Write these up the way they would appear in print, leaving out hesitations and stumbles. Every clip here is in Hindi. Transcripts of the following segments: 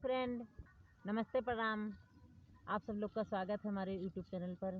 फ्रेंड, नमस्ते प्रणाम। आप सब लोग का स्वागत है हमारे यूट्यूब चैनल पर।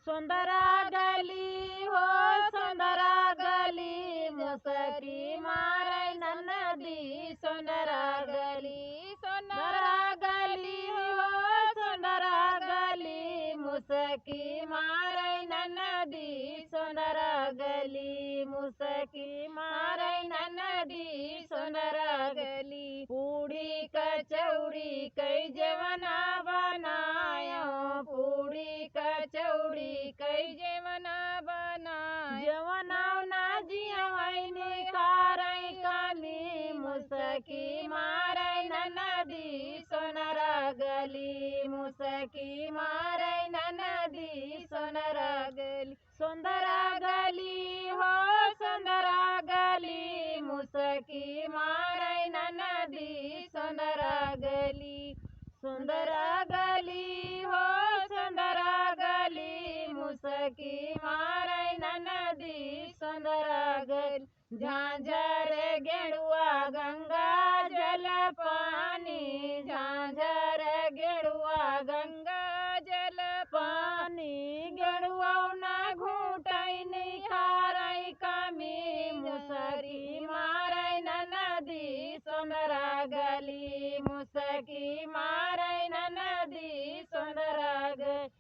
सुंदरा गली हो सुंदरा गली, मुसकी मारे नन्नदी सुंदरा गली। सुंदरा गली हो सुंदरा गली, मुसकी मारे नन्नदी सुंदरा गली। मुसकी मारे नन्नदी सुंदरा गली। पूड़ी कचौड़ी कई जवना बनायो, पूड़ी कचौड़ी कई जवना बनायो। जवना जिया निखारई कमी, मुसकी मारे नन्नदी सुंदरा गली। मुसकी मारे नन्नदी सुंदरा गली। सुंदरा गली हो सुंदरा गली, मुसकी मारे नन्नदी सुंदरा गली। सुंदरा गली हो सुंदरा गली, मुसकी मारे नन्नदी सुंदरा गली। झांझर गेरुआ गंगा जल पानी, झांझर गेरुआ गंगा जल पानी। गेरुआ न घूटई निखारई कमी, मुसकी मारे नन्नदी सुंदरा गली। मुसकी मारे नन्नदी सुंदरा गली।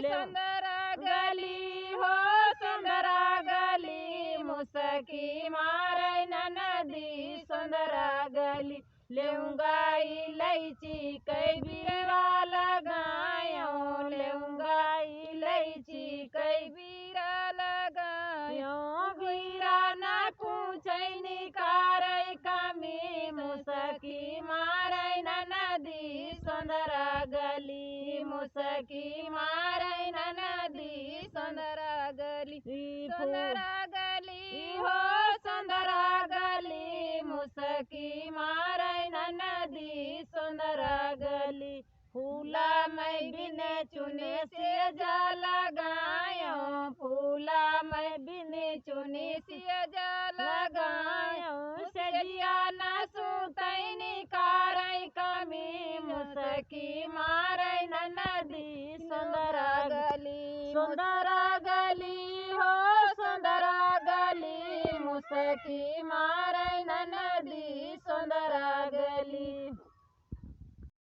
सुंदरा गली हो सुंदरा गली, मुसकी मारे नन्नदी सुंदरा गली। लेऊंगा इलायची कई बीरा लगायो, लेऊंगा इलायची कई बीरा लगायो। बीरा न कुछई निखारई कमी, मुसकी मारे नन्नदी सुंदरा गली। मुसकी मारे नन्नदी सुंदरा गली। सुंदरा गली हो सुंदरा गली, मुसकी मारे नन्नदी सुंदरा गली। फूला मैं बिने चुने से जा लगायो, फूला मैं बिने चुने से जा लगायो। सजिया न सुतई निखारई कमी, मुसकी मारे नन्नदी सुंदरा गली। सुंदरा गली हो सुंदरा गली, मुसकी मारे नन्नदी सुंदरा गली।